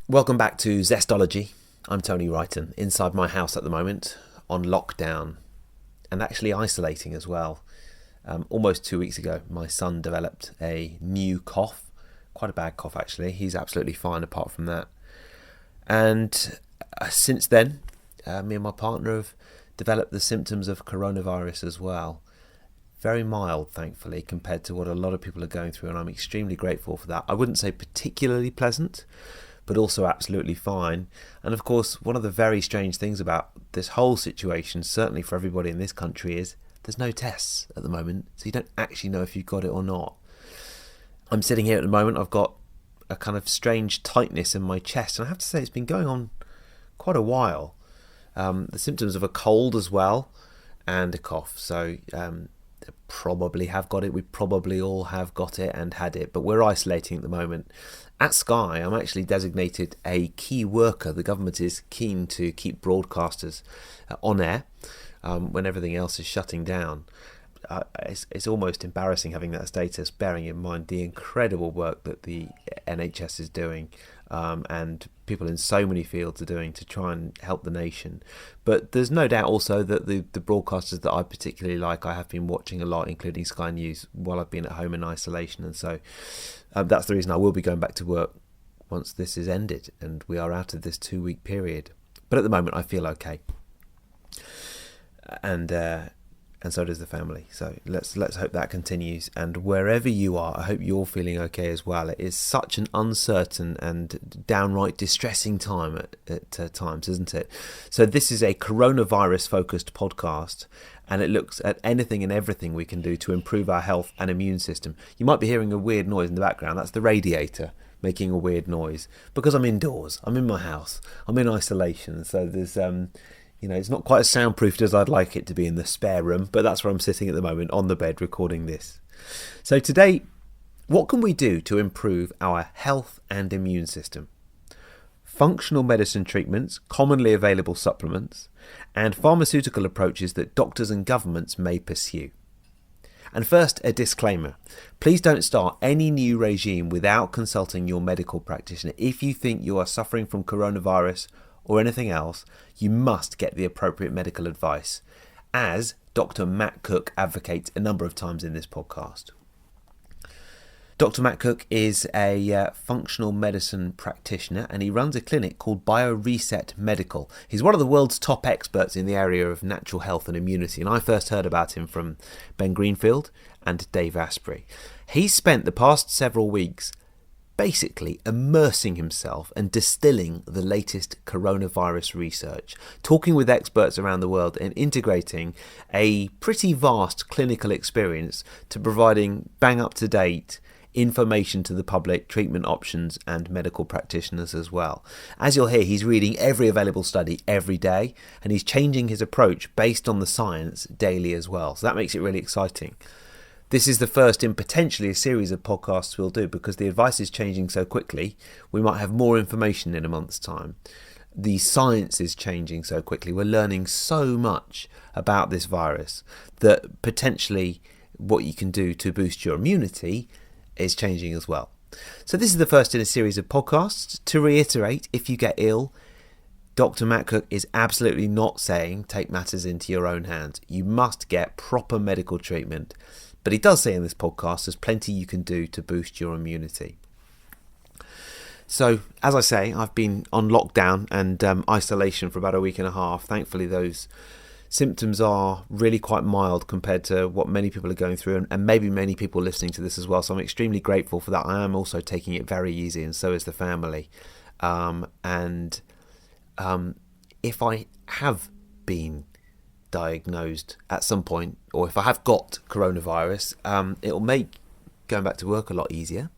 Welcome back to Zestology. I'm Tony Wrighton, inside my house at the moment, on lockdown, and actually isolating as well. Almost 2 weeks ago, my son developed a new cough, quite a bad cough actually. He's absolutely fine apart from that. And since then, me and my partner have developed the symptoms of coronavirus as well. Very mild, thankfully, compared to what a lot of people are going through, and I'm extremely grateful for that. I wouldn't say particularly pleasant, but also absolutely fine. And of course, one of the very strange things about this whole situation, certainly for everybody in this country, is there's no tests at the moment, so you don't actually know if you've got it or not. I'm sitting here at the moment, I've got a kind of strange tightness in my chest, and I have to say it's been going on quite a while. The symptoms of a cold as well, and a cough, so probably have got it. We probably all have got it and had it, but we're isolating at the moment. At Sky, I'm actually designated a key worker. The government is keen to keep broadcasters on air when everything else is shutting down. It's almost embarrassing having that status, bearing in mind the incredible work that the NHS is doing and people in so many fields are doing to try and help the nation. But there's no doubt also that the broadcasters that I particularly like, I have been watching a lot, including Sky News, while I've been at home in isolation. And so that's the reason I will be going back to work once this is ended and we are out of this 2-week period. But at the moment I feel okay. And so does the family. So let's hope that continues. And wherever you are, I hope you're feeling okay as well. It is such an uncertain and downright distressing time at times, isn't it? So this is a coronavirus-focused podcast, and it looks at anything and everything we can do to improve our health and immune system. You might be hearing a weird noise in the background. That's the radiator making a weird noise because I'm indoors. I'm in my house. I'm in isolation. So there's it's not quite as soundproofed as I'd like it to be in the spare room, but that's where I'm sitting at the moment, on the bed, recording this. So today, what can we do to improve our health and immune system? Functional medicine treatments, commonly available supplements, and pharmaceutical approaches that doctors and governments may pursue. And first, a disclaimer. Please don't start any new regime without consulting your medical practitioner. If you think you are suffering from coronavirus or anything else, you must get the appropriate medical advice, as Dr. Matt Cook advocates a number of times in this podcast. Dr. Matt Cook is a functional medicine practitioner, and he runs a clinic called BioReset Medical. He's one of the world's top experts in the area of natural health and immunity, and I first heard about him from Ben Greenfield and Dave Asprey. He spent the past several weeks basically immersing himself and distilling the latest coronavirus research, talking with experts around the world and integrating a pretty vast clinical experience to providing bang up to date information to the public, treatment options and medical practitioners as well. As you'll hear, he's reading every available study every day, and he's changing his approach based on the science daily as well. So that makes it really exciting. This is the first in potentially a series of podcasts we'll do, because the advice is changing so quickly. We might have more information in a month's time. The science is changing so quickly. We're learning so much about this virus that potentially what you can do to boost your immunity is changing as well. So this is the first in a series of podcasts. To reiterate, if you get ill, Dr. Matt Cook is absolutely not saying take matters into your own hands. You must get proper medical treatment. But he does say in this podcast there's plenty you can do to boost your immunity. So, as I say, I've been on lockdown and isolation for about a week and a half. Thankfully, those symptoms are really quite mild compared to what many people are going through, and maybe many people listening to this as well. So I'm extremely grateful for that. I am also taking it very easy, and so is the family. If I have been diagnosed at some point, or if I have got coronavirus, it'll make going back to work a lot easier,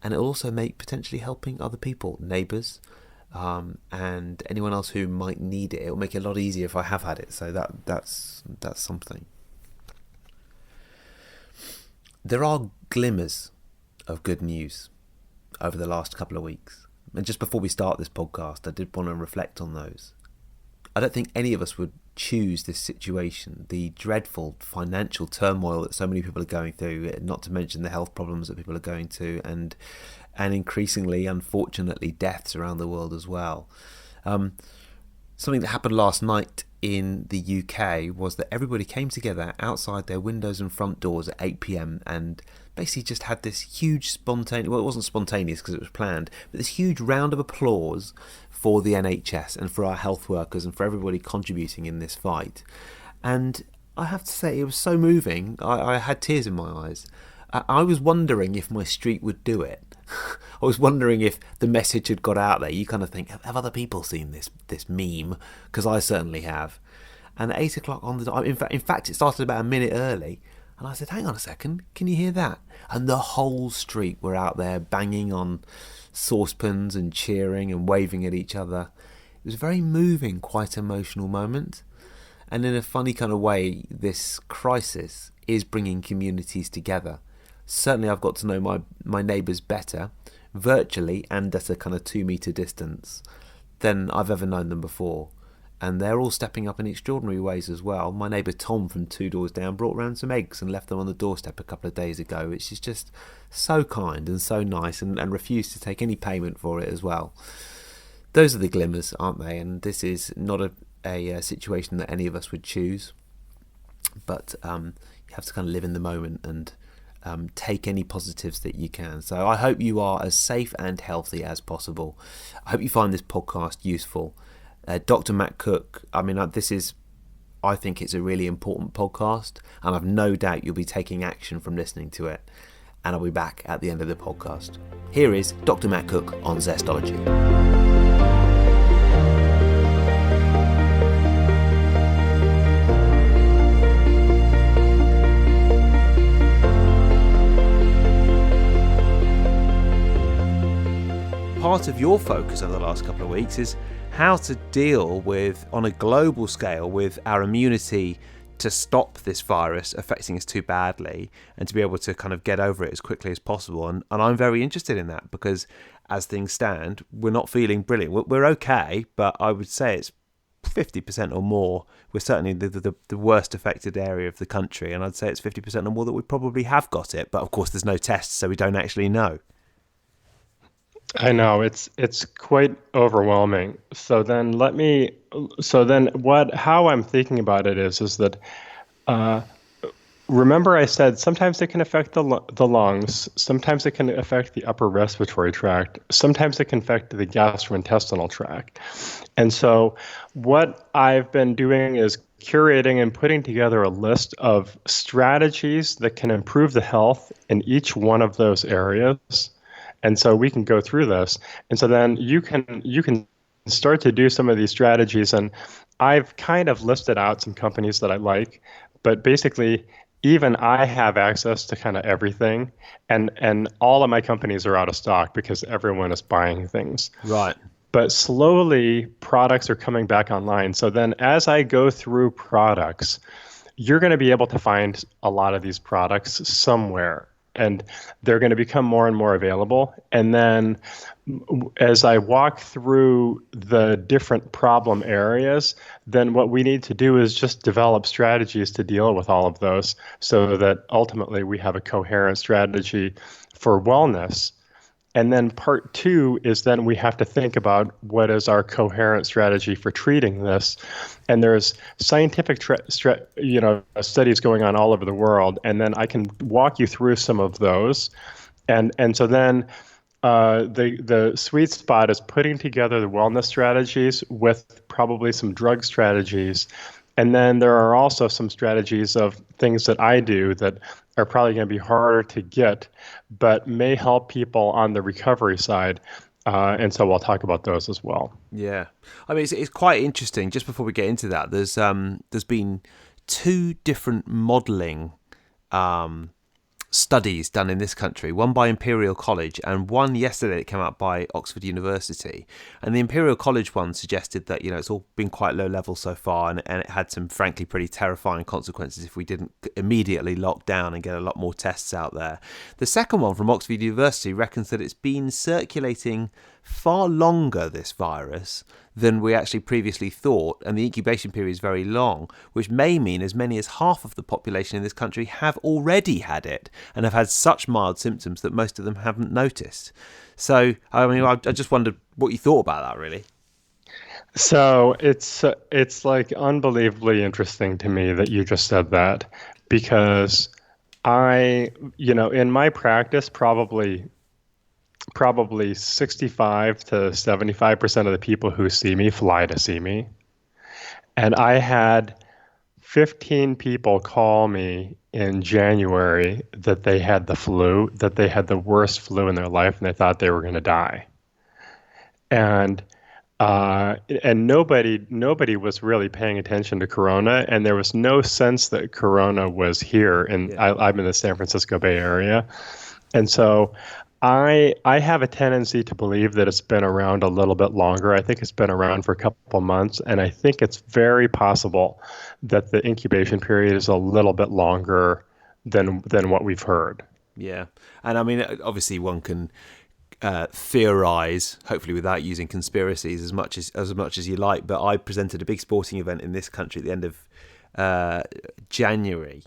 and it'll also make potentially helping other people, neighbours, and anyone else who might need it. It'll make it a lot easier if I have had it, so that's something. There are glimmers of good news over the last couple of weeks, and just before we start this podcast, I did want to reflect on those. I don't think any of us would choose this situation, the dreadful financial turmoil that so many people are going through, not to mention the health problems that people are going to, and and increasingly, unfortunately, deaths around the world as well. Something that happened last night in the UK was that everybody came together outside their windows and front doors at 8 p.m. and basically just had this huge spontaneous, well, it wasn't spontaneous because it was planned, but this huge round of applause for the NHS and for our health workers and for everybody contributing in this fight. And I have to say, it was so moving. I had tears in my eyes. I was wondering if my street would do it. I was wondering if the message had got out there. You kind of think, have other people seen this meme? Because I certainly have. And at 8 o'clock on the in fact, it started about a minute early. And I said, hang on a second, can you hear that? And the whole street were out there banging on saucepans and cheering and waving at each other. It was a very moving, quite emotional moment. And in a funny kind of way, this crisis is bringing communities together. Certainly I've got to know my neighbours better, virtually and at a kind of 2 metre distance, than I've ever known them before. And they're all stepping up in extraordinary ways as well. My neighbour Tom from 2 doors down brought round some eggs and left them on the doorstep a couple of days ago, which is just so kind and so nice, and refused to take any payment for it as well. Those are the glimmers, aren't they? And this is not a situation that any of us would choose. But you have to kind of live in the moment and take any positives that you can. So I hope you are as safe and healthy as possible. I hope you find this podcast useful. Dr. Matt Cook, I think it's a really important podcast, and I've no doubt you'll be taking action from listening to it. And I'll be back at the end of the podcast. Here is Dr. Matt Cook on Zestology. Part of your focus over the last couple of weeks is how to deal with, on a global scale, with our immunity to stop this virus affecting us too badly and to be able to kind of get over it as quickly as possible. And I'm very interested in that because as things stand, we're not feeling brilliant. We're okay, but I would say it's 50% or more. We're certainly the worst affected area of the country, and I'd say it's 50% or more that we probably have got it. But of course, there's no tests, so we don't actually know. I know it's quite overwhelming. So then how I'm thinking about it is that remember I said sometimes it can affect the lungs, sometimes it can affect the upper respiratory tract, sometimes it can affect the gastrointestinal tract. And so what I've been doing is curating and putting together a list of strategies that can improve the health in each one of those areas. And so we can go through this. And so then you can start to do some of these strategies. And I've kind of listed out some companies that I like, but basically even I have access to kind of everything. And all of my companies are out of stock because everyone is buying things. Right. But slowly products are coming back online. So then as I go through products, you're going to be able to find a lot of these products somewhere. And they're going to become more and more available. And then as I walk through the different problem areas, then what we need to do is just develop strategies to deal with all of those so that ultimately we have a coherent strategy for wellness. And then part 2 is then we have to think about what is our coherent strategy for treating this. And there's scientific studies going on all over the world. And then I can walk you through some of those. And so then the sweet spot is putting together the wellness strategies with probably some drug strategies. And then there are also some strategies of things that I do that are probably going to be harder to get, but may help people on the recovery side. And so we'll talk about those as well. Yeah. I mean, it's quite interesting. Just before we get into that, there's been 2 different modelling studies done in this country, one by Imperial College and one yesterday that came out by Oxford University. And the Imperial College one suggested that, it's all been quite low level so far, and it had some frankly pretty terrifying consequences if we didn't immediately lock down and get a lot more tests out there. The second one from Oxford University reckons that it's been circulating far longer, this virus, than we actually previously thought, and the incubation period is very long, which may mean as many as half of the population in this country have already had it and have had such mild symptoms that most of them haven't noticed. So, I mean, I just wondered what you thought about that, really. So it's like unbelievably interesting to me that you just said that, because in my practice, probably 65 to 75% of the people who see me fly to see me. And I had 15 people call me in January that they had the flu, that they had the worst flu in their life, and they thought they were going to die. And nobody was really paying attention to Corona, and there was no sense that Corona was here. And I'm in the San Francisco Bay Area, and so I have a tendency to believe that it's been around a little bit longer. I think it's been around for a couple months, and I think it's very possible that the incubation period is a little bit longer than what we've heard. Yeah, and I mean, obviously, one can theorize, hopefully without using conspiracies as much as you like. But I presented a big sporting event in this country at the end of January,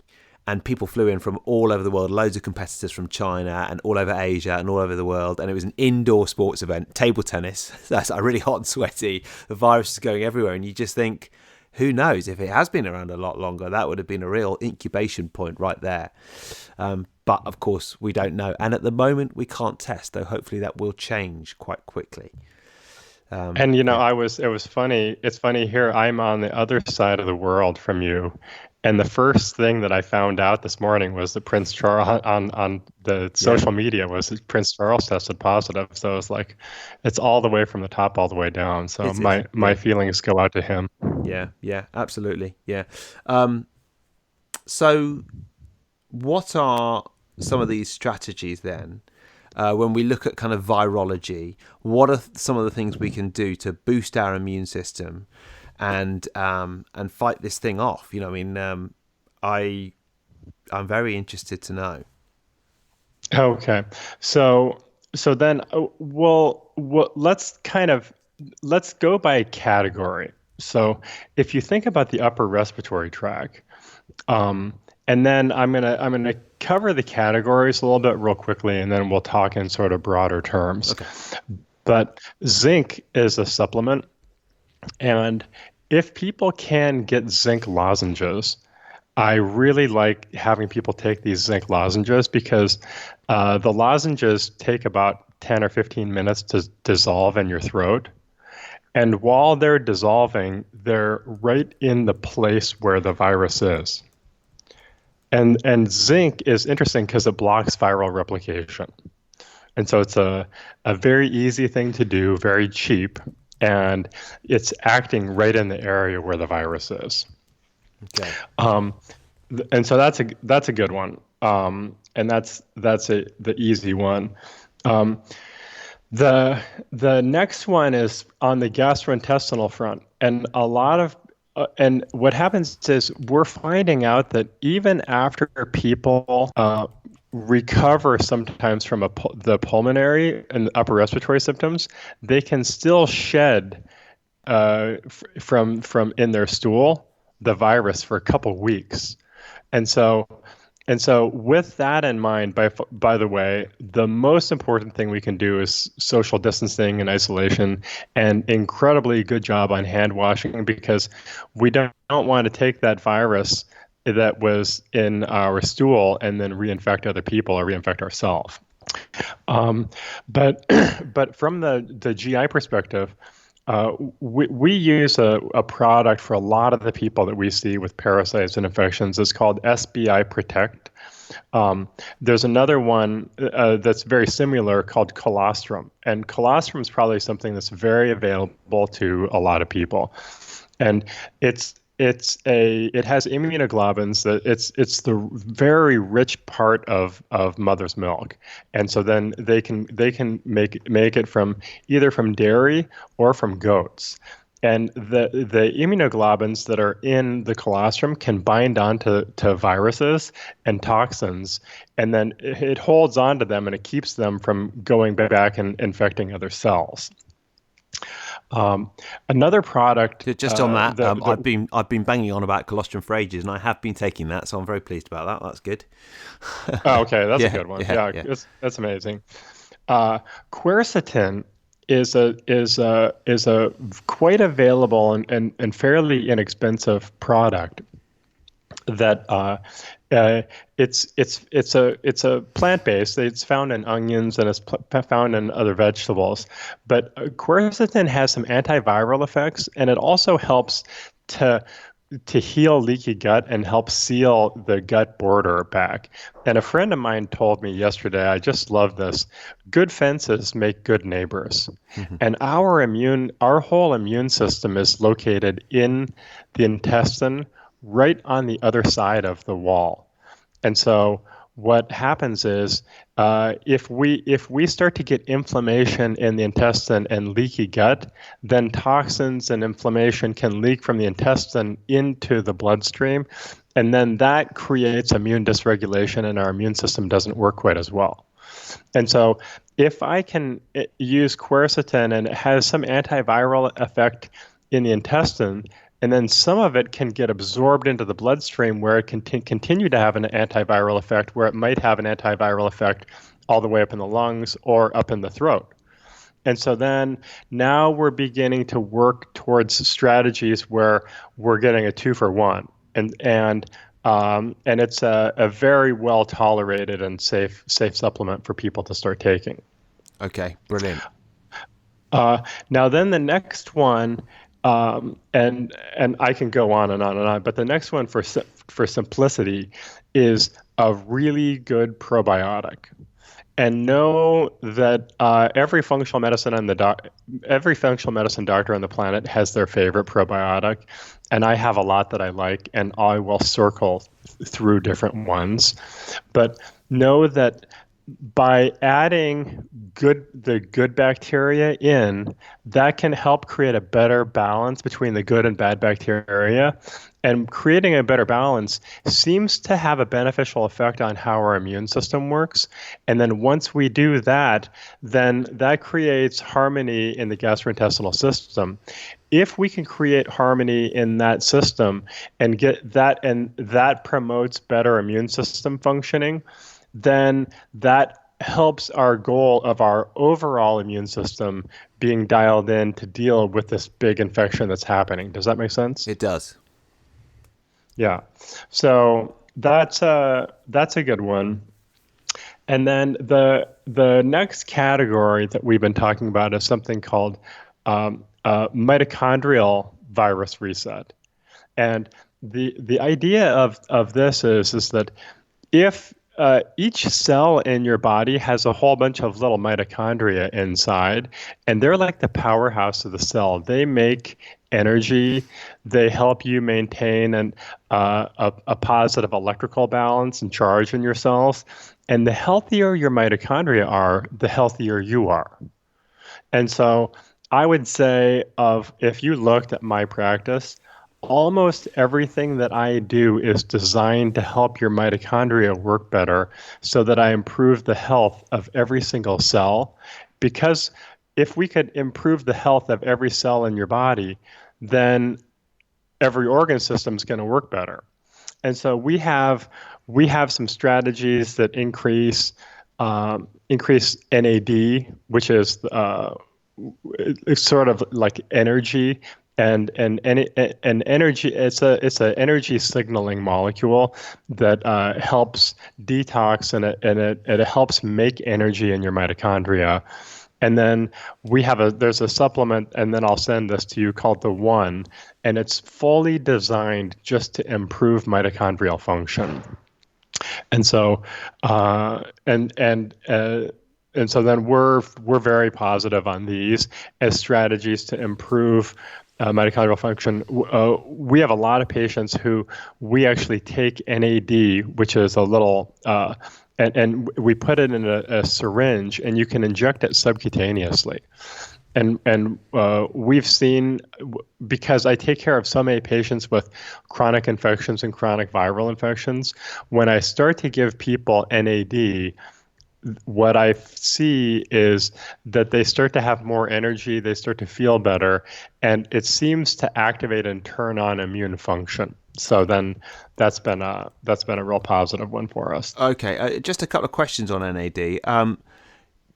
and people flew in from all over the world, loads of competitors from China and all over Asia and all over the world. And it was an indoor sports event, table tennis. That's really hot and sweaty. The virus is going everywhere, and you just think, who knows, if it has been around a lot longer, that would have been a real incubation point right there. But of course, we don't know. And at the moment, we can't test, though hopefully that will change quite quickly. It was funny. It's funny here. I'm on the other side of the world from you. And the first thing that I found out this morning was that Prince Charles on the social media was that Prince Charles tested positive. So it was like, it's all the way from the top all the way down. So my feelings go out to him. Yeah, absolutely. Yeah. So what are some of these strategies then? When we look at kind of virology, what are some of the things we can do to boost our immune system and fight this thing off? I'm very interested to know. Okay, so then let's go by category. So if you think about the upper respiratory tract, and then I'm gonna cover the categories a little bit real quickly, and then we'll talk in sort of broader terms. Okay. But zinc is a supplement, and if people can get zinc lozenges, I really like having people take these zinc lozenges, because the lozenges take about 10 or 15 minutes to dissolve in your throat. And while they're dissolving, they're right in the place where the virus is. And zinc is interesting because it blocks viral replication. And so it's a very easy thing to do, very cheap, and it's acting right in the area where the virus is. Okay. And so that's a good one. And that's the easy one. The next one is on the gastrointestinal front, and and what happens is we're finding out that even after people recover sometimes from the pulmonary and upper respiratory symptoms, they can still shed from in their stool the virus for a couple weeks. And so with that in mind, by the way, the most important thing we can do is social distancing and isolation, and incredibly good job on hand washing, because we don't want to take that virus that was in our stool and then reinfect other people or reinfect ourselves. But from the GI perspective, we use a product for a lot of the people that we see with parasites and infections. It's called SBI Protect. There's another one that's very similar called colostrum. And colostrum is probably something that's very available to a lot of people. And it has immunoglobulins that it's the very rich part of mother's milk, and so then they can make it from either from dairy or from goats, And the immunoglobulins that are in the colostrum can bind onto viruses and toxins, and then it holds on to them and it keeps them from going back and infecting other cells. Another product. Just on that, I've been banging on about colostrum for ages, and I have been taking that, so I'm very pleased about that. That's good. Oh, okay, that's Yeah, a good one. yeah, Yeah, yeah. that's amazing. Quercetin is a quite available and fairly inexpensive product that uh, it's a plant-based. It's found in onions and it's found in other vegetables. But quercetin has some antiviral effects, and it also helps to heal leaky gut and help seal the gut border back. And a friend of mine told me yesterday, I just love this: good fences make good neighbors. Mm-hmm. And our whole immune system is located in the intestine, right on the other side of the wall. And so what happens is, if we start to get inflammation in the intestine and leaky gut, then toxins and inflammation can leak from the intestine into the bloodstream, and then that creates immune dysregulation, and our immune system doesn't work quite as well. And so if I can use quercetin and it has some antiviral effect in the intestine, and then some of it can get absorbed into the bloodstream where it can continue to have an antiviral effect, where it might have an antiviral effect all the way up in the lungs or up in the throat. And so then now we're beginning to work towards strategies where we're getting a 2-for-1. And it's a very well tolerated and safe supplement for people to start taking. Okay, brilliant. Now then the next one, and I can go on and on and on, but the next one for simplicity is a really good probiotic. And know that every functional medicine doctor on the planet has their favorite probiotic, and I have a lot that I like, and I will circle through different ones. But know that by adding the good bacteria in, that can help create a better balance between the good and bad bacteria. And creating a better balance seems to have a beneficial effect on how our immune system works. And then once we do that, then that creates harmony in the gastrointestinal system. If we can create harmony in that system and get that, and that promotes better immune system functioning, then that helps our goal of our overall immune system being dialed in to deal with this big infection that's happening. Does that make sense? It does. Yeah. So that's a good one. And then the next category that we've been talking about is something called mitochondrial virus reset. And the idea of this is that if each cell in your body has a whole bunch of little mitochondria inside, and they're like the powerhouse of the cell. They make energy. They help you maintain a positive electrical balance and charge in your cells. And the healthier your mitochondria are, the healthier you are. And so I would say, if you looked at my practice, almost everything that I do is designed to help your mitochondria work better so that I improve the health of every single cell. Because if we could improve the health of every cell in your body, then every organ system is going to work better. And so we have some strategies that increase NAD, which is it's sort of like energy. And energy, it's an energy signaling molecule that helps detox, and it helps make energy in your mitochondria. And then there's a supplement, and then I'll send this to you, called the One, and it's fully designed just to improve mitochondrial function. And so and so then we're very positive on these as strategies to improve mitochondrial function. We have a lot of patients who we actually take NAD, which is a little, and we put it in a syringe, and you can inject it subcutaneously. And we've seen, because I take care of so many patients with chronic infections and chronic viral infections, when I start to give people NAD, what I see is that they start to have more energy, they start to feel better, and it seems to activate and turn on immune function. So then that's been a real positive one for us. Okay, just a couple of questions on NAD. Am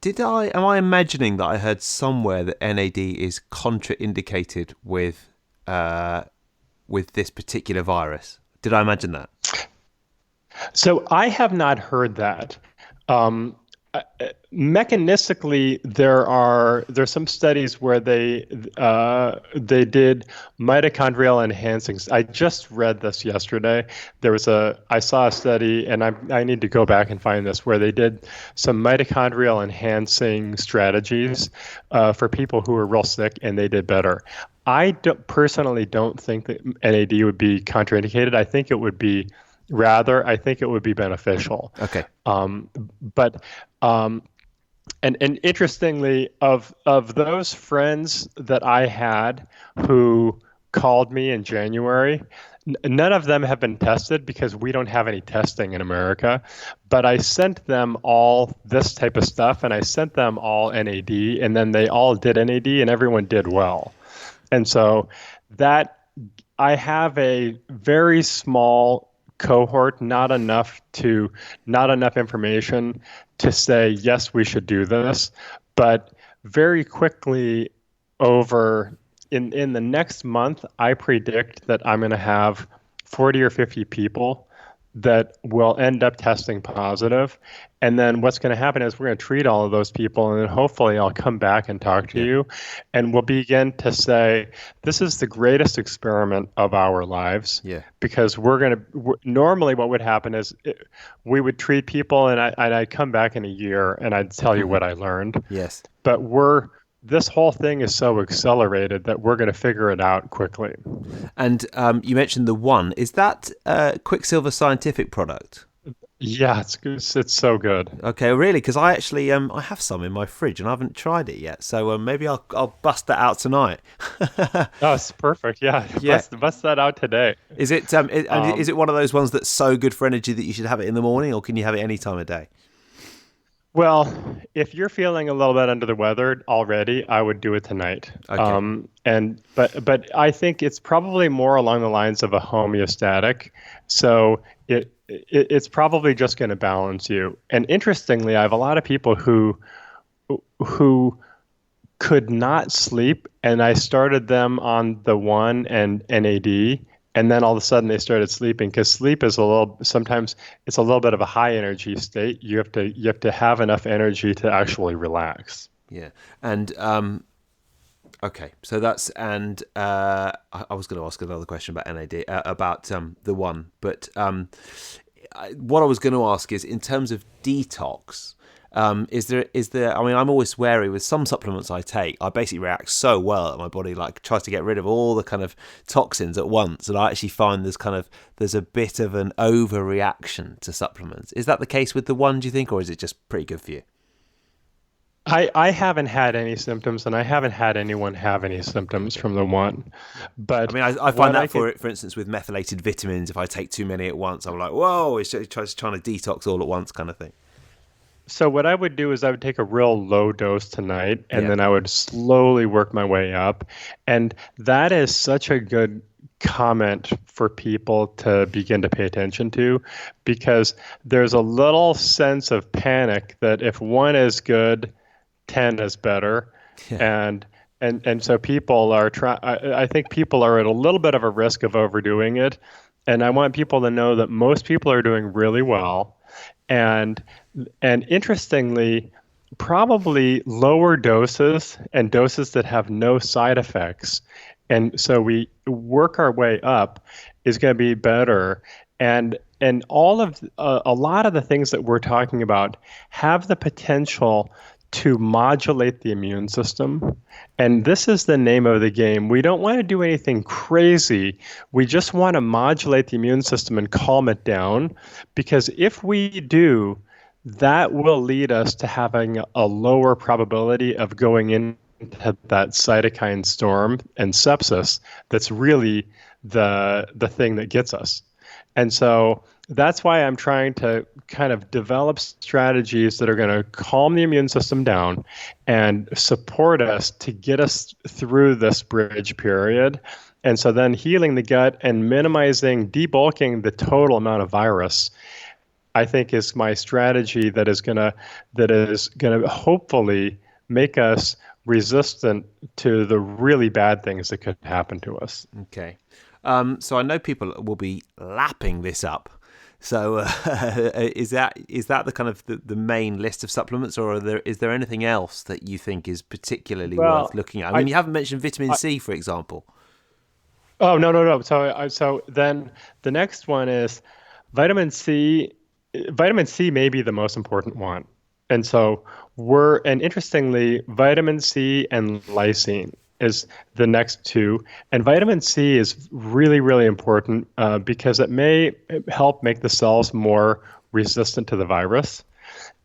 I imagining that I heard somewhere that NAD is contraindicated with this particular virus? Did I imagine that? So I have not heard that. Um, Mechanistically, there's some studies where they did mitochondrial enhancing. I just read this yesterday. I saw a study, and I need to go back and find this, where they did some mitochondrial enhancing strategies for people who were real sick, and they did better. Personally don't think that NAD would be contraindicated. I think it would be beneficial. Okay. But and interestingly, of those friends that I had who called me in January, none of them have been tested because we don't have any testing in America. But I sent them all this type of stuff, and I sent them all NAD, and then they all did NAD, and everyone did well. And so that I have a very small cohort, not enough information to say, yes, we should do this. But very quickly in the next month, I predict that I'm going to have 40 or 50 people that will end up testing positive. And then what's going to happen is we're going to treat all of those people, and then hopefully I'll come back and talk to you, and we'll begin to say, this is the greatest experiment of our lives. Yeah. Because normally what would happen is we would treat people, and I'd come back in a year and I'd tell you what I learned. Yes. But this whole thing is so accelerated that we're going to figure it out quickly. And you mentioned the one. Is that Quicksilver Scientific product? Yeah, it's so good. Okay, really? Because I actually I have some in my fridge and I haven't tried it yet. So maybe I'll bust that out tonight. Oh, it's perfect. Yeah, bust that out today. Is it is it one of those ones that's so good for energy that you should have it in the morning, or can you have it any time of day? Well, if you're feeling a little bit under the weather already, I would do it tonight. Okay. But I think it's probably more along the lines of a homeostatic. So it's probably just going to balance you. And interestingly, I have a lot of people who could not sleep, and I started them on the one and NAD. And then all of a sudden they started sleeping, because sleep is sometimes it's a little bit of a high energy state. You have to have enough energy to actually relax. Yeah. And okay, so that's, and I was going to ask another question about NAD, about the one, but what I was going to ask is, in terms of detox, is there, I mean, I'm always wary with some supplements I take. I basically react so well that my body tries to get rid of all the kind of toxins at once, and I actually find there's a bit of an overreaction to supplements. Is that the case with the one, do you think, or is it just pretty good for you? I haven't had any symptoms, and I haven't had anyone have any symptoms from the one. But I mean, I find that for instance with methylated vitamins, if I take too many at once, I'm like, whoa, it's just trying to detox all at once kind of thing. So what I would do is I would take a real low dose tonight, and then I would slowly work my way up. And that is such a good comment for people to begin to pay attention to, because there's a little sense of panic that if one is good, 10 is better. Yeah. And so people are I think people are at a little bit of a risk of overdoing it. And I want people to know that most people are doing really well. And interestingly, probably lower doses and doses that have no side effects. And so we work our way up is going to be better. And all of a lot of the things that we're talking about have the potential to modulate the immune system. And this is the name of the game. We don't want to do anything crazy. We just want to modulate the immune system and calm it down, because if we do, that will lead us to having a lower probability of going in into that cytokine storm and sepsis that's really the thing that gets us. And so that's why I'm trying to kind of develop strategies that are going to calm the immune system down and support us to get us through this bridge period. And so then healing the gut and minimizing, debulking the total amount of virus, I think is my strategy that is gonna hopefully make us resistant to the really bad things that could happen to us. Okay. So I know people will be lapping this up. So is that the kind of the main list of supplements, or is there anything else that you think is particularly worth looking at? I mean, you haven't mentioned vitamin C, for example. Oh, no. So then the next one is vitamin C. Vitamin C may be the most important one. And so interestingly, vitamin C and lysine is the next two. And vitamin C is really, really important because it may help make the cells more resistant to the virus.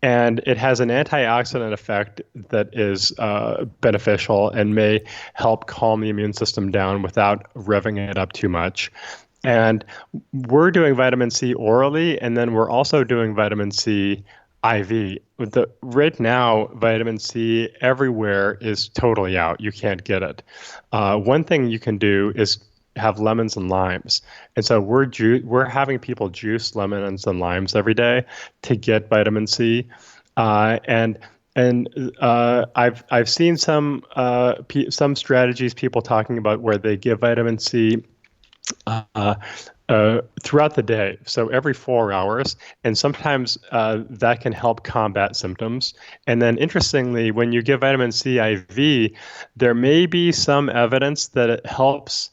And it has an antioxidant effect that is beneficial and may help calm the immune system down without revving it up too much. And we're doing vitamin C orally, and then we're also doing vitamin C IV. Right now, vitamin C everywhere is totally out. You can't get it. One thing you can do is have lemons and limes. And so we're having people juice lemons and limes every day to get vitamin C. And I've seen some strategies people talking about where they give vitamin C throughout the day, so every 4 hours, and sometimes that can help combat symptoms. And then interestingly, when you give vitamin C IV, there may be some evidence that it helps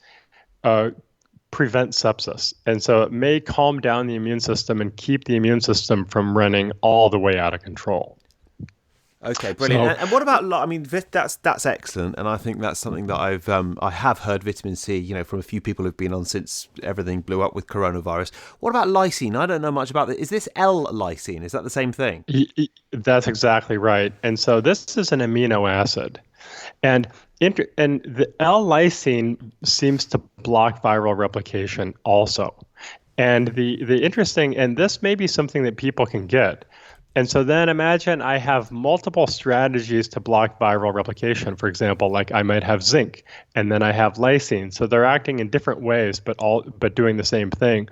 prevent sepsis. And so it may calm down the immune system and keep the immune system from running all the way out of control. Okay, brilliant. And what about, I mean, that's excellent, and I think that's something that I have heard vitamin C, from a few people who've been on since everything blew up with coronavirus. What about lysine? I don't know much about it. Is this L-lysine? Is that the same thing? That's exactly right. And so this is an amino acid, and the L-lysine seems to block viral replication also. And the interesting, and this may be something that people can get. And so then imagine I have multiple strategies to block viral replication. For example, like I might have zinc, and then I have lysine. So they're acting in different ways, but doing the same thing.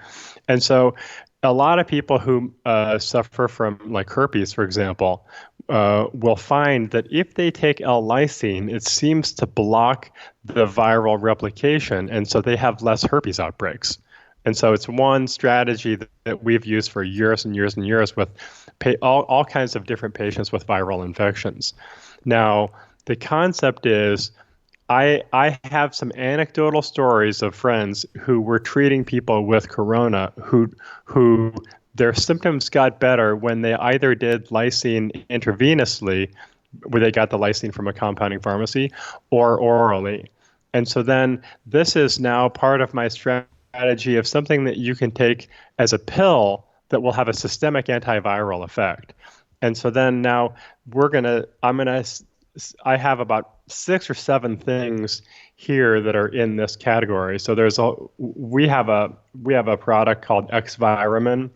And so a lot of people who suffer from like herpes, for example, will find that if they take L-lysine, it seems to block the viral replication, and so they have less herpes outbreaks. And so it's one strategy that we've used for years and years and years with all kinds of different patients with viral infections. Now, the concept is I have some anecdotal stories of friends who were treating people with corona who their symptoms got better when they either did lysine intravenously, where they got the lysine from a compounding pharmacy, or orally. And so then this is now part of my strategy of something that you can take as a pill that will have a systemic antiviral effect. And so then now I have about 6 or 7 things here that are in this category. So we have a product called X-Viramin,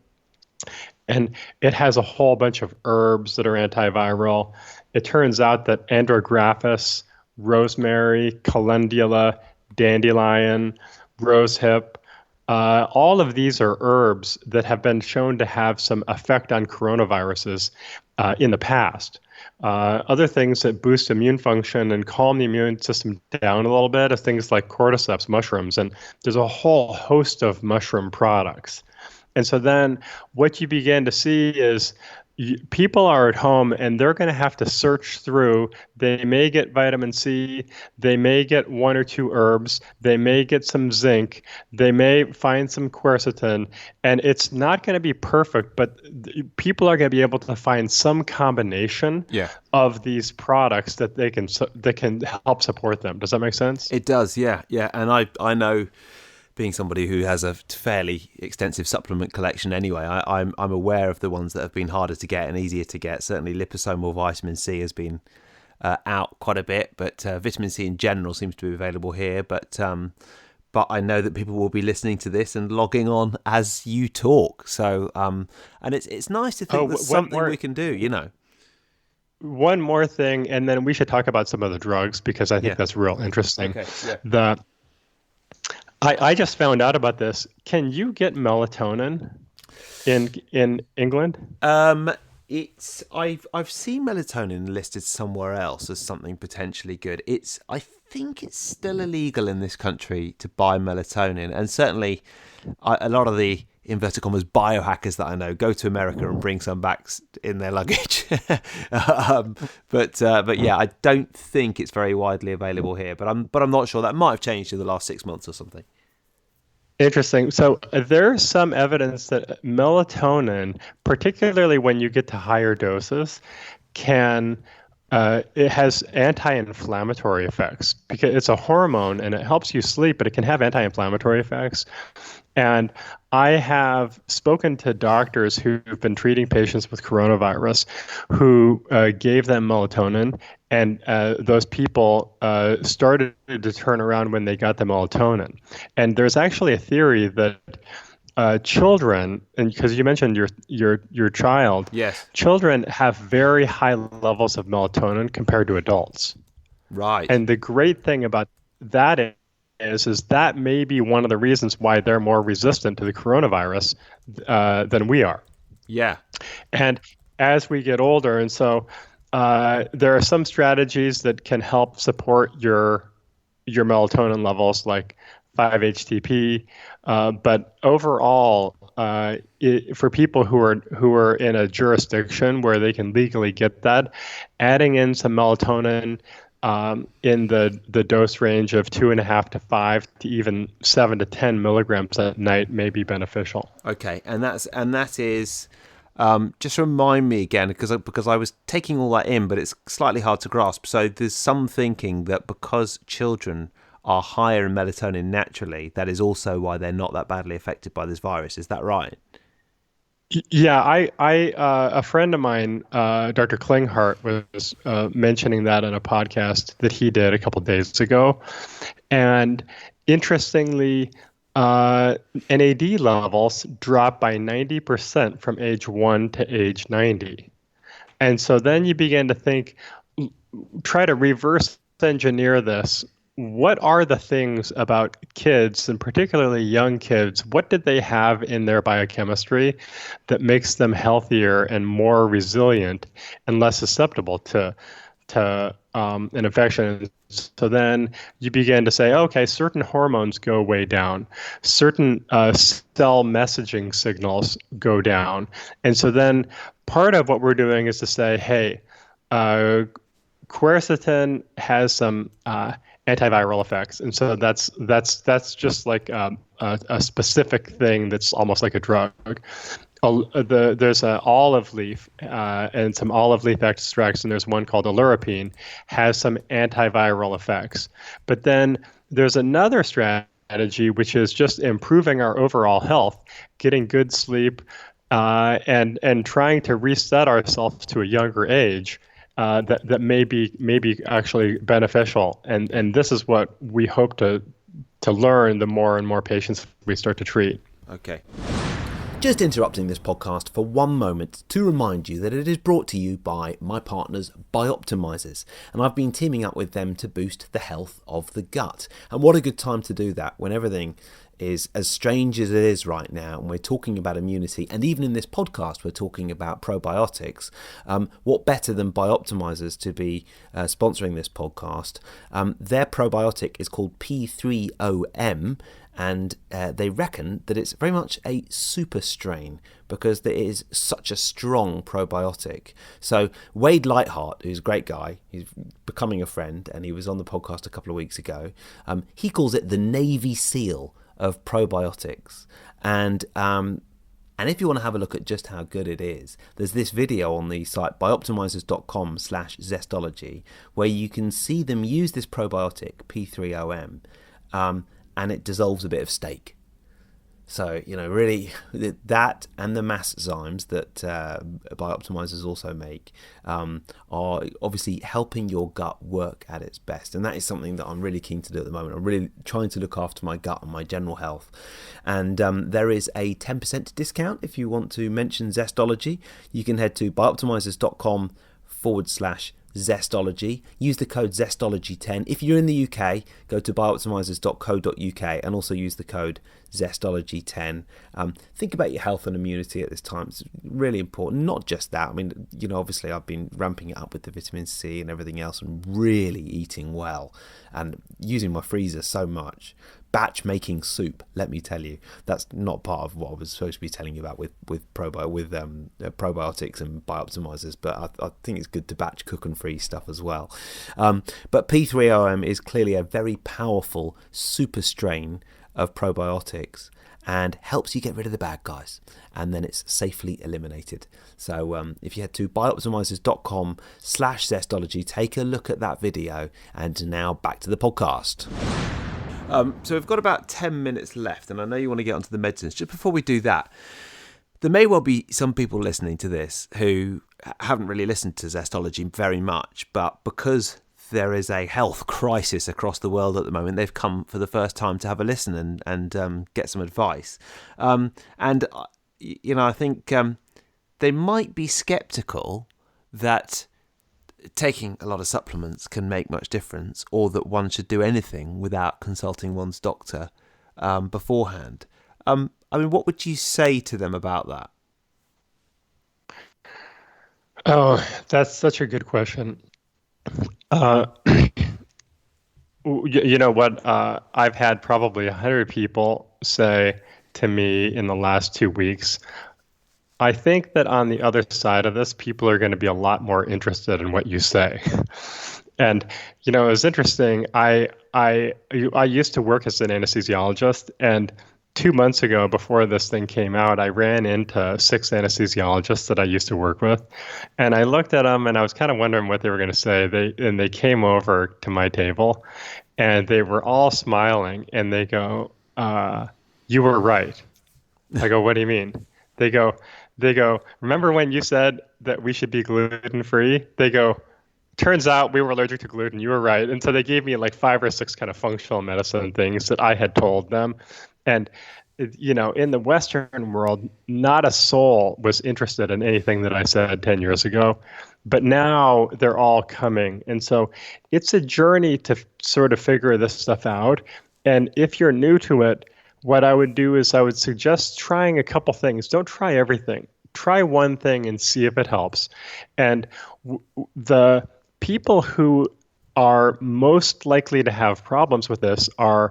and it has a whole bunch of herbs that are antiviral. It turns out that andrographis, rosemary, calendula, dandelion, rosehip, all of these are herbs that have been shown to have some effect on coronaviruses in the past. Other things that boost immune function and calm the immune system down a little bit are things like cordyceps mushrooms, and there's a whole host of mushroom products. And so then what you begin to see is people are at home and they're going to have to search through. They may get vitamin C, they may get 1 or 2 herbs, they may get some zinc, they may find some quercetin, and it's not going to be perfect, but people are going to be able to find some combination of these products that can help support them. Does that make sense? It does, yeah. And I know, being somebody who has a fairly extensive supplement collection anyway, I'm aware of the ones that have been harder to get and easier to get. Certainly liposomal vitamin C has been out quite a bit, but vitamin C in general seems to be available here. But I know that people will be listening to this and logging on as you talk. So and it's nice to think that's something we can do. One more thing, and then we should talk about some of the drugs, because I think that's real interesting. Okay. Yeah. I just found out about this. Can you get melatonin in England? I've seen melatonin listed somewhere else as something potentially good. I think it's still illegal in this country to buy melatonin, and certainly a lot of the inverted commas biohackers that I know go to America and bring some back in their luggage. But yeah, I don't think it's very widely available here. But I'm not sure. That might have changed in the last 6 months or something. Interesting. So there's some evidence that melatonin, particularly when you get to higher doses, it has anti-inflammatory effects, because it's a hormone and it helps you sleep, but it can have anti-inflammatory effects. And I have spoken to doctors who've been treating patients with coronavirus who gave them melatonin, and those people started to turn around when they got the melatonin. And there's actually a theory that children, and because you mentioned your child, yes, children have very high levels of melatonin compared to adults. Right. And the great thing about that is that may be one of the reasons why they're more resistant to the coronavirus than we are. Yeah. And as we get older, and so there are some strategies that can help support your melatonin levels, like 5-HTP. But overall, for people who are in a jurisdiction where they can legally get that, adding in some melatonin in the dose range of 2.5 to 5 to even 7 to 10 milligrams at night may be beneficial. Okay, and that is just remind me again, because I was taking all that in, but it's slightly hard to grasp. So there's some thinking that because children are higher in melatonin naturally, that is also why they're not that badly affected by this virus. Is that right? Yeah, a friend of mine, Dr. Klinghardt, was mentioning that in a podcast that he did a couple of days ago. And interestingly, NAD levels drop by 90% from age 1 to age 90. And so then you begin to think, try to reverse engineer this. What are the things about kids, and particularly young kids, what did they have in their biochemistry that makes them healthier and more resilient and less susceptible to an infection? So then you begin to say, okay, certain hormones go way down, certain cell messaging signals go down. And so then part of what we're doing is to say, hey, quercetin has some antiviral effects, and so that's just like a specific thing that's almost like a drug. There's an olive leaf and some olive leaf extracts, and there's one called oleuropein, has some antiviral effects. But then there's another strategy, which is just improving our overall health, getting good sleep, and trying to reset ourselves to a younger age. That may be actually beneficial, and this is what we hope to learn the more and more patients we start to treat. Okay. Just interrupting this podcast for one moment to remind you that it is brought to you by my partners Bioptimizers, and I've been teaming up with them to boost the health of the gut. And what a good time to do that when everything is as strange as it is right now, and we're talking about immunity, and even in this podcast we're talking about probiotics. What better than Bioptimizers to be sponsoring this podcast? Their probiotic is called P3OM, and they reckon that it's very much a super strain because there is such a strong probiotic. So Wade Lightheart, who's a great guy, he's becoming a friend, and he was on the podcast a couple of weeks ago, he calls it the Navy SEAL of probiotics. And if you want to have a look at just how good it is, there's this video on the site bioptimizers.com/zestology where you can see them use this probiotic P3OM, and it dissolves a bit of steak. So, really, that and the masszymes that Bioptimizers also make are obviously helping your gut work at its best. And that is something that I'm really keen to do at the moment. I'm really trying to look after my gut and my general health. And there is a 10% discount if you want to mention Zestology. You can head to bioptimizers.com/Zestology. Use the code Zestology10. If you're in the UK, go to bioptimizers.co.uk and also use the code Zestology10. Think about your health and immunity at this time. It's really important. Not just that. I mean, obviously I've been ramping it up with the vitamin C and everything else and really eating well and using my freezer so much. Batch making soup, let me tell you. That's not part of what I was supposed to be telling you about with probiotics and Bioptimizers, but I think it's good to batch cook and freeze stuff as well. But P3OM is clearly a very powerful super strain of probiotics and helps you get rid of the bad guys, and then it's safely eliminated. So if you head to bioptimizers.com/Zestology, take a look at that video. And now back to the podcast. So we've got about 10 minutes left, and I know you want to get onto the medicines. Just before we do that, there may well be some people listening to this who haven't really listened to Zestology very much, but because there is a health crisis across the world at the moment, they've come for the first time to have a listen and get some advice. I think they might be skeptical that taking a lot of supplements can make much difference, or that one should do anything without consulting one's doctor beforehand. What would you say to them about that? Oh, that's such a good question. You know what? I've had probably 100 people say to me in the last 2 weeks, I think that on the other side of this, people are going to be a lot more interested in what you say. And, it was interesting. I used to work as an anesthesiologist, and 2 months ago, before this thing came out, I ran into 6 anesthesiologists that I used to work with. And I looked at them and I was kind of wondering what they were going to say. They came over to my table and they were all smiling, and they go, you were right. I go, what do you mean? They go, remember when you said that we should be gluten-free? They go, turns out we were allergic to gluten. You were right. And so they gave me like 5 or 6 kind of functional medicine things that I had told them. And, in the Western world, not a soul was interested in anything that I said 10 years ago. But now they're all coming. And so it's a journey to sort of figure this stuff out. And if you're new to it, what I would do is I would suggest trying a couple things. Don't try everything. Try one thing and see if it helps. And the people who are most likely to have problems with this are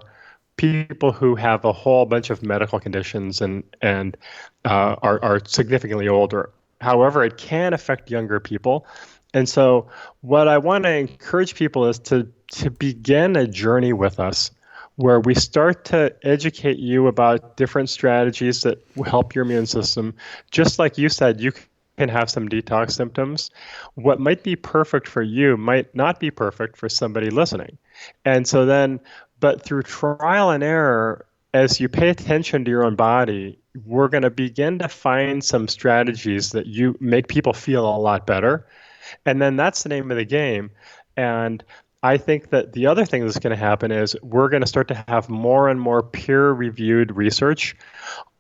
people who have a whole bunch of medical conditions and are significantly older. However, it can affect younger people. And so what I want to encourage people is to begin a journey with us where we start to educate you about different strategies that will help your immune system. Just like you said, you can have some detox symptoms. What might be perfect for you might not be perfect for somebody listening. And so then, but through trial and error, as you pay attention to your own body, we're going to begin to find some strategies that you make people feel a lot better. And then that's the name of the game. And I think that the other thing that's going to happen is we're going to start to have more and more peer-reviewed research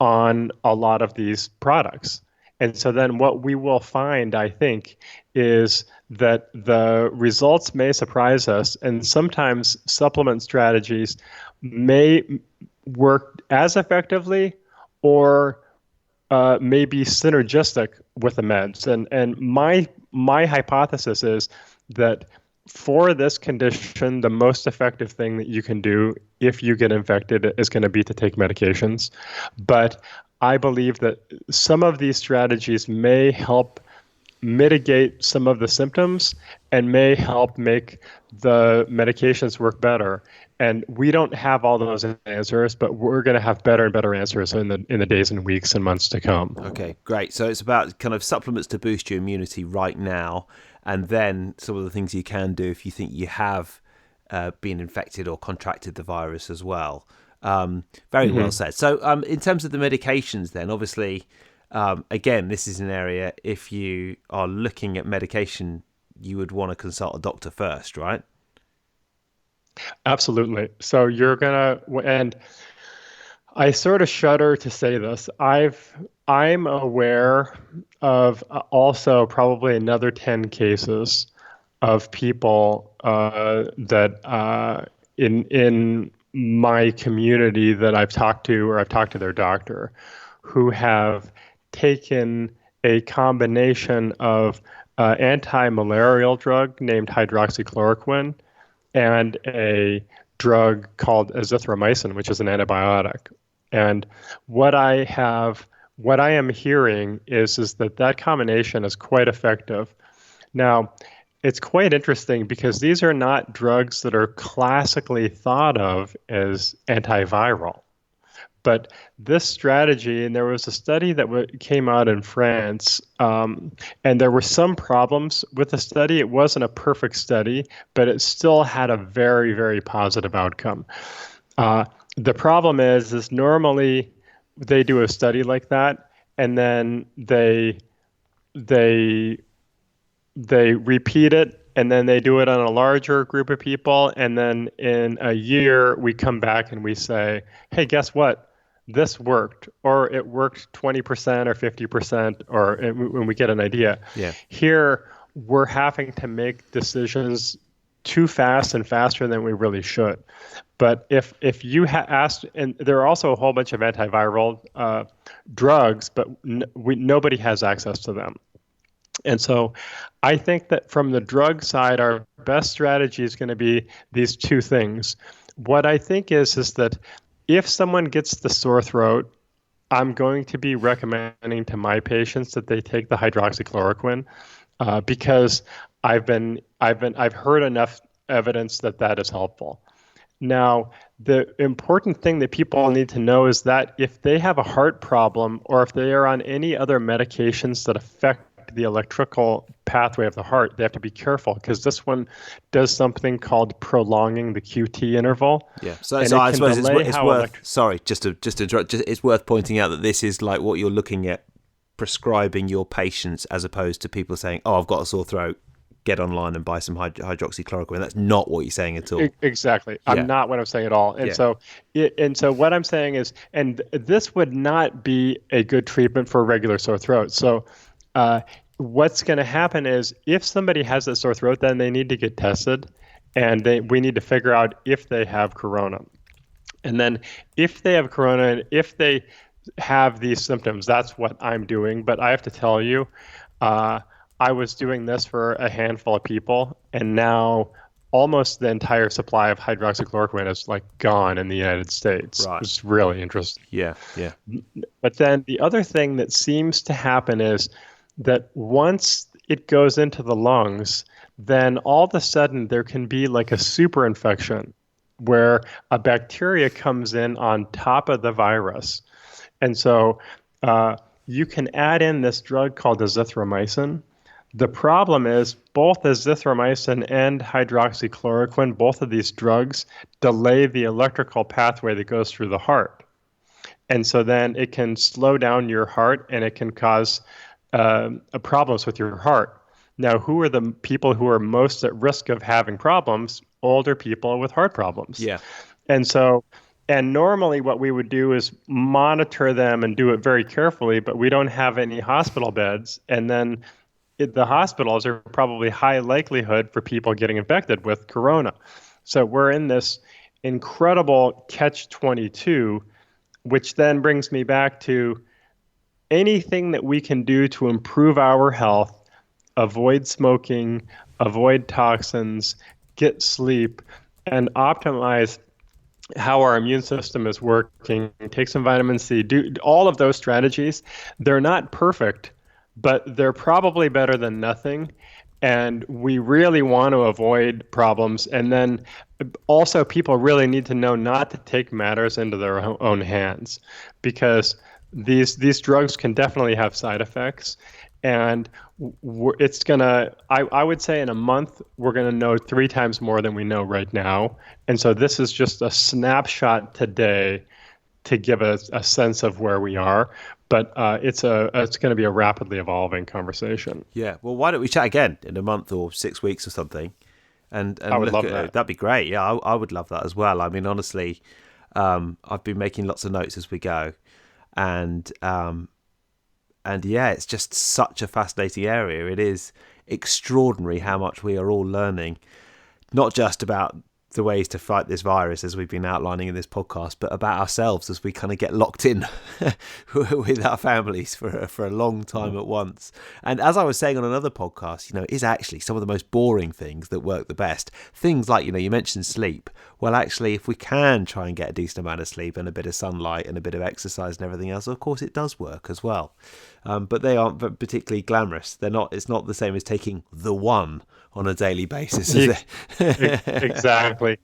on a lot of these products. And so then what we will find, I think, is that the results may surprise us, and sometimes supplement strategies may work as effectively or may be synergistic with the meds. And my hypothesis is that for this condition, the most effective thing that you can do if you get infected is going to be to take medications. But I believe that some of these strategies may help mitigate some of the symptoms and may help make the medications work better. And we don't have all those answers, but we're going to have better and better answers in the days and weeks and months to come. Okay, great. So it's about kind of supplements to boost your immunity right now, and then some of the things you can do if you think you have been infected or contracted the virus as well. Very well said. So in terms of the medications then, obviously, again, this is an area, if you are looking at medication, you would want to consult a doctor first, right? Absolutely. So you're gonna, and I sort of shudder to say this. I'm aware of also probably another 10 cases of people that in my community that I've talked to, or I've talked to their doctor, who have taken a combination of anti-malarial drug named hydroxychloroquine and a drug called azithromycin, which is an antibiotic. And what I am hearing is that combination is quite effective. Now, it's quite interesting because these are not drugs that are classically thought of as antiviral. But this strategy, and there was a study that came out in France, and there were some problems with the study. It wasn't a perfect study, but it still had a very, very positive outcome. The problem is normally they do a study like that, and then they repeat it, and then they do it on a larger group of people, and then in a year we come back and we say, hey, guess what? This worked, or it worked 20% or 50%, or when we get an idea. Yeah. Here, we're having to make decisions too fast and faster than we really should. But if you asked, and there are also a whole bunch of antiviral drugs, but nobody has access to them. And so I think that from the drug side, our best strategy is going to be these two things. What I think is that if someone gets the sore throat, I'm going to be recommending to my patients that they take the hydroxychloroquine because I've heard enough evidence that is helpful. Now, the important thing that people need to know is that if they have a heart problem or if they are on any other medications that affect the electrical pathway of the heart, they have to be careful because this one does something called prolonging the QT interval. Yeah. So I suppose it's worth. Sorry, just to interrupt. It's worth pointing out that this is like what you're looking at prescribing your patients, as opposed to people saying, "Oh, I've got a sore throat. Get online and buy some hydroxychloroquine." That's not what you're saying at all. Exactly. Yeah. I'm not what I'm saying at all. And so what I'm saying is, and this would not be a good treatment for a regular sore throat. So what's going to happen is if somebody has a sore throat, then they need to get tested, and we need to figure out if they have corona. And then if they have corona and if they have these symptoms, that's what I'm doing. But I have to tell you, I was doing this for a handful of people, and now almost the entire supply of hydroxychloroquine is like gone in the United States. Right. It's really interesting. Yeah. But then the other thing that seems to happen is that once it goes into the lungs, then all of a sudden there can be like a super infection where a bacteria comes in on top of the virus. And so you can add in this drug called azithromycin. The problem is both azithromycin and hydroxychloroquine, both of these drugs delay the electrical pathway that goes through the heart. And so then it can slow down your heart and it can cause problems with your heart. Now, who are the people who are most at risk of having problems? Older people with heart problems. Yeah. And normally what we would do is monitor them and do it very carefully, but we don't have any hospital beds. And then the hospitals are probably high likelihood for people getting infected with corona. So we're in this incredible catch-22, which then brings me back to anything that we can do to improve our health, avoid smoking, avoid toxins, get sleep, and optimize how our immune system is working, take some vitamin C, do all of those strategies. They're not perfect, but they're probably better than nothing. And we really want to avoid problems. And then also people really need to know not to take matters into their own hands, because these drugs can definitely have side effects. And it's gonna, I would say in a month, we're gonna know 3 times more than we know right now. And so this is just a snapshot today to give us a sense of where we are. But it's going to be a rapidly evolving conversation. Yeah. Well, why don't we chat again in a month or 6 weeks or something, I and would look love at it? that. That'd be great. Yeah, I would love that as well. I mean, honestly, I've been making lots of notes as we go, and yeah, it's just such a fascinating area. It is extraordinary how much we are all learning, not just about the ways to fight this virus as we've been outlining in this podcast, but about ourselves as we kind of get locked in with our families for a long time at once. And as I was saying on another podcast, it is actually some of the most boring things that work the best. Things like, you mentioned sleep. Well, actually, if we can try and get a decent amount of sleep and a bit of sunlight and a bit of exercise and everything else, of course it does work as well. But they aren't particularly glamorous. They're not. It's not the same as taking the one on a daily basis, is it? Exactly.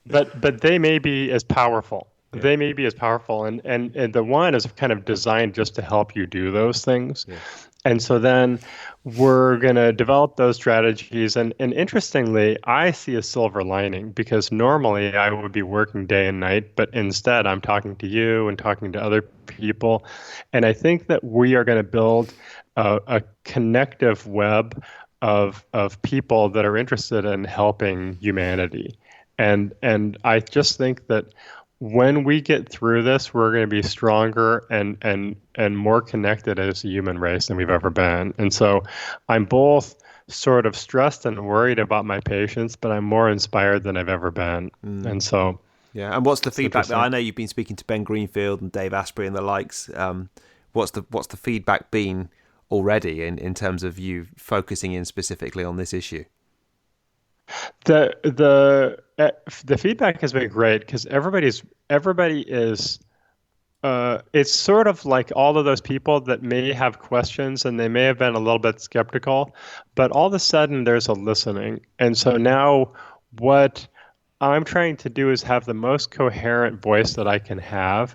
But they may be as powerful. Yeah. They may be as powerful, and the one is kind of designed just to help you do those things. Yeah. And so then we're going to develop those strategies. And interestingly, I see a silver lining, because normally I would be working day and night, but instead I'm talking to you and talking to other people. And I think that we are going to build a connective web of people that are interested in helping humanity. And I just think that when we get through this, we're going to be stronger and more connected as a human race than we've ever been. And so I'm both sort of stressed and worried about my patients, but I'm more inspired than I've ever been. And so, yeah. And what's the feedback? I know you've been speaking to Ben Greenfield and Dave Asprey and the likes. What's the feedback been already in terms of you focusing in specifically on this issue? The feedback has been great, because everybody is it's sort of like all of those people that may have questions and they may have been a little bit skeptical, but all of a sudden there's a listening. And so now what I'm trying to do is have the most coherent voice that I can have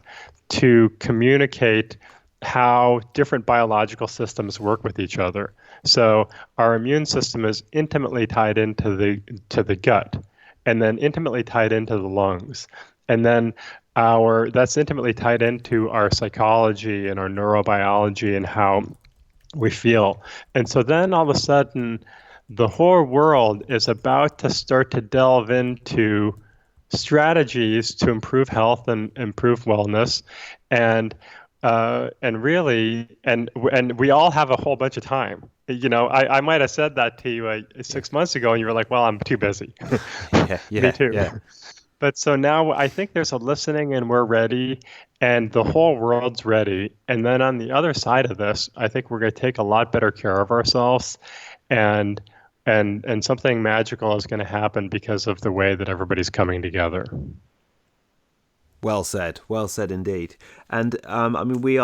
to communicate how different biological systems work with each other. So our immune system is intimately tied into the gut, and then intimately tied into the lungs, and then that's intimately tied into our psychology and our neurobiology and how we feel. And so then all of a sudden, the whole world is about to start to delve into strategies to improve health and improve wellness, and really, and we all have a whole bunch of time. I might have said that to you 6 months ago, and you were like, "Well, I'm too busy." Yeah, Me too. Yeah. But so now I think there's a listening, and we're ready, and the whole world's ready. And then on the other side of this, I think we're going to take a lot better care of ourselves, and something magical is going to happen because of the way that everybody's coming together. Well said indeed. And I mean,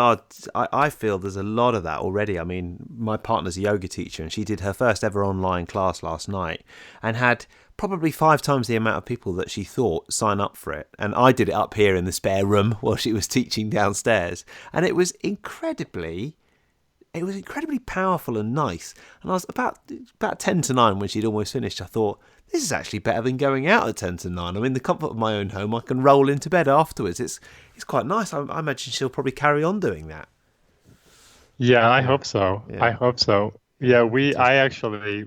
I feel there's a lot of that already. I mean, my partner's a yoga teacher, and she did her first ever online class last night and had probably 5 times the amount of people that she thought sign up for it. And I did it up here in the spare room while she was teaching downstairs. And it was incredibly powerful and nice. And I was about 10 to 9 when she'd almost finished. I thought, this is actually better than going out at 10 to 9. I'm in the comfort of my own home. I can roll into bed afterwards. It's quite nice. I imagine she'll probably carry on doing that. Yeah, I hope so. Yeah. I hope so. Yeah, I actually,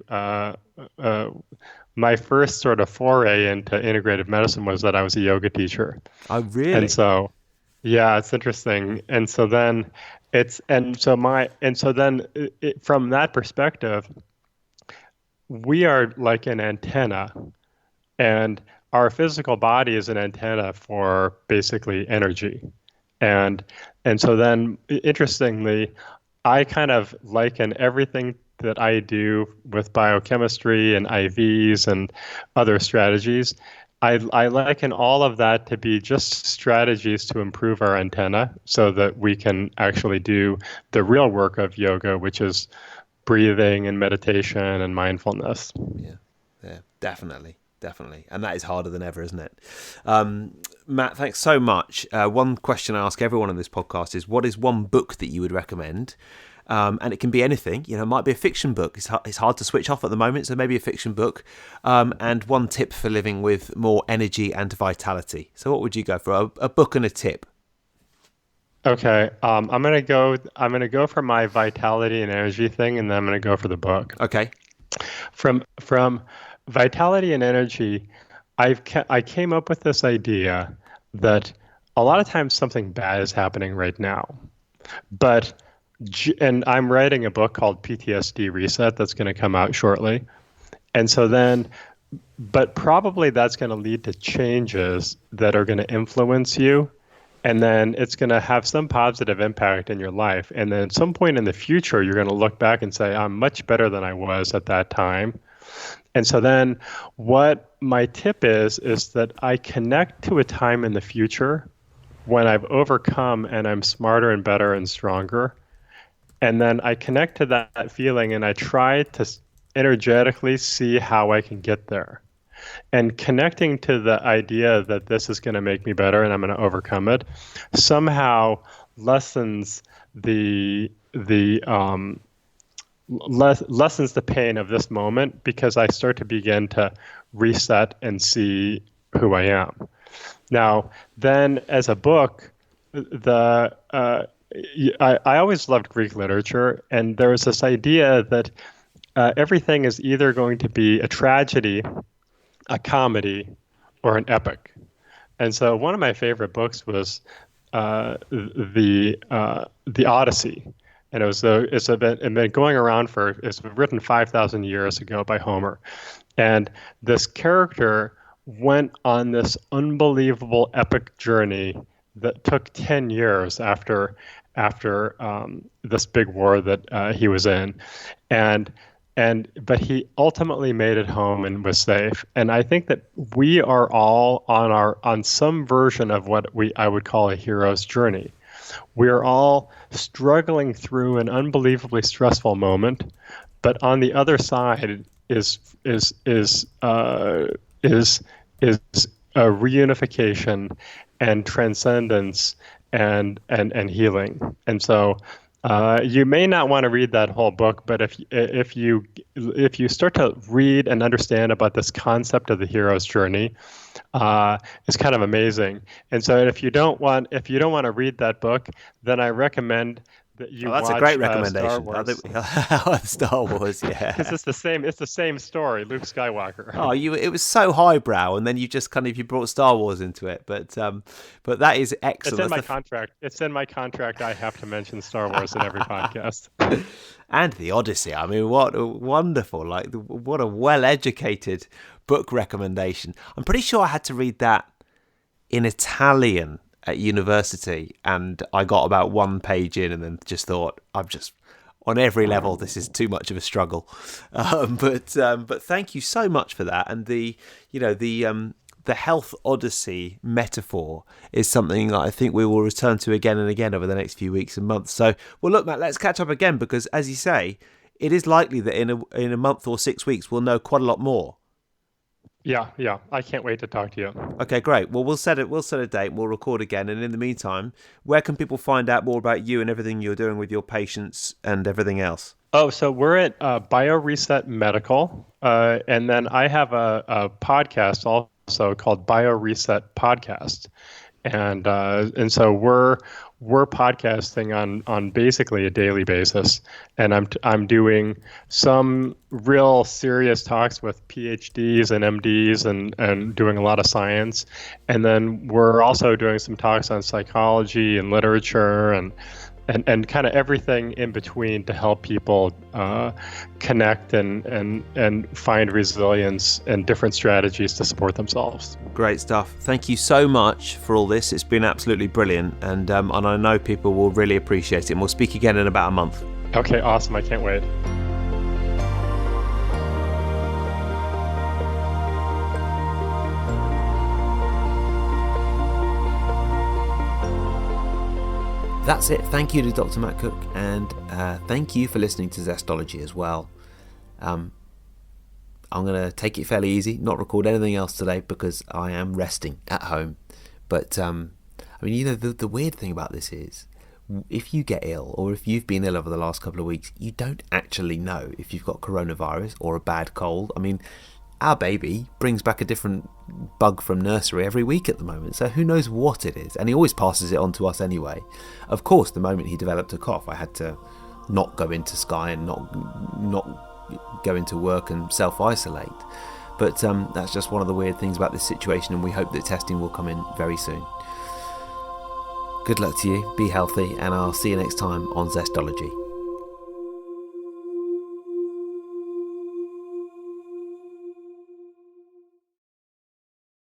my first sort of foray into integrative medicine was that I was a yoga teacher. Oh, really? And so, yeah, it's interesting. And so then from that perspective, we are like an antenna, and our physical body is an antenna for basically energy. And so then, interestingly, I kind of liken everything that I do with biochemistry and IVs and other strategies. I liken all of that to be just strategies to improve our antenna so that we can actually do the real work of yoga, which is breathing and meditation and mindfulness. Yeah, definitely. And that is harder than ever, isn't it? Matt, thanks so much. One question I ask everyone on this podcast is, what is one book that you would recommend? and it can be anything. It might be a fiction book. It's hard to switch off at the moment, so maybe a fiction book, and one tip for living with more energy and vitality. So what would you go for? A book and a tip. Okay, I'm gonna go. I'm gonna go for my vitality and energy thing, and then I'm gonna go for the book. Okay. From vitality and energy, I came up with this idea that a lot of times something bad is happening right now, but and I'm writing a book called PTSD Reset that's going to come out shortly, and so then, but probably that's going to lead to changes that are going to influence you. And then it's going to have some positive impact in your life. And then at some point in the future, you're going to look back and say, I'm much better than I was at that time. And so then what my tip is that I connect to a time in the future when I've overcome and I'm smarter and better and stronger. And then I connect to that feeling and I try to energetically see how I can get there. And connecting to the idea that this is going to make me better and I'm going to overcome it somehow lessens lessens the pain of this moment, because I start to begin to reset and see who I am. Now, then as a book, I always loved Greek literature, and there was this idea that everything is either going to be a tragedy, a comedy, or an epic. And so one of my favorite books was the Odyssey, and it's been going around it's written 5,000 years ago by Homer, and this character went on this unbelievable epic journey that took 10 years after this big war that he was in, but he ultimately made it home and was safe. And I think that we are all on some version of what I would call a hero's journey. We are all struggling through an unbelievably stressful moment, but on the other side is a reunification and transcendence and healing. And so you may not want to read that whole book, but if you start to read and understand about this concept of the hero's journey, it's kind of amazing. And so if you don't want to read that book, then I recommend that you watch a great recommendation. Star Wars. Star Wars, yeah. Because it's the same story, Luke Skywalker. Oh, it was so highbrow, and then you just you brought Star Wars into it. But that is excellent. It's in my contract. It's in my contract. I have to mention Star Wars in every podcast. And the Odyssey. I mean, what a wonderful, what a well-educated book recommendation. I'm pretty sure I had to read that in Italian at university, and I got about one page in and then just thought, on every level, this is too much of a struggle. But thank you so much for that. And the health odyssey metaphor is something that I think we will return to again and again over the next few weeks and months. So, well, look, Matt, let's catch up again, because as you say, it is likely that in a month or 6 weeks, we'll know quite a lot more. Yeah. I can't wait to talk to you. Okay, great. Well, we'll set a date. We'll record again. And in the meantime, where can people find out more about you and everything you're doing with your patients and everything else? Oh, so we're at BioReset Medical, and then I have a podcast also called BioReset Podcast, and so we're podcasting on basically a daily basis, and I'm doing some real serious talks with PhDs and MDs and doing a lot of science, and then we're also doing some talks on psychology and literature and kind of everything in between to help people connect and find resilience and different strategies to support themselves. Great stuff. Thank you so much for all this. It's been absolutely brilliant, and I know people will really appreciate it. And we'll speak again in about a month. Okay, awesome. I can't wait. That's it. Thank you to Dr. Matt Cook, and thank you for listening to Zestology as well. I'm going to take it fairly easy, not record anything else today because I am resting at home. But, the weird thing about this is if you get ill, or if you've been ill over the last couple of weeks, you don't actually know if you've got coronavirus or a bad cold. I mean, our baby brings back a different bug from nursery every week at the moment, so who knows what it is, and he always passes it on to us anyway. Of course, the moment he developed a cough, I had to not go into Sky and not go into work and self-isolate. But that's just one of the weird things about this situation, and we hope that testing will come in very soon. Good luck to you, be healthy, and I'll see you next time on Zestology.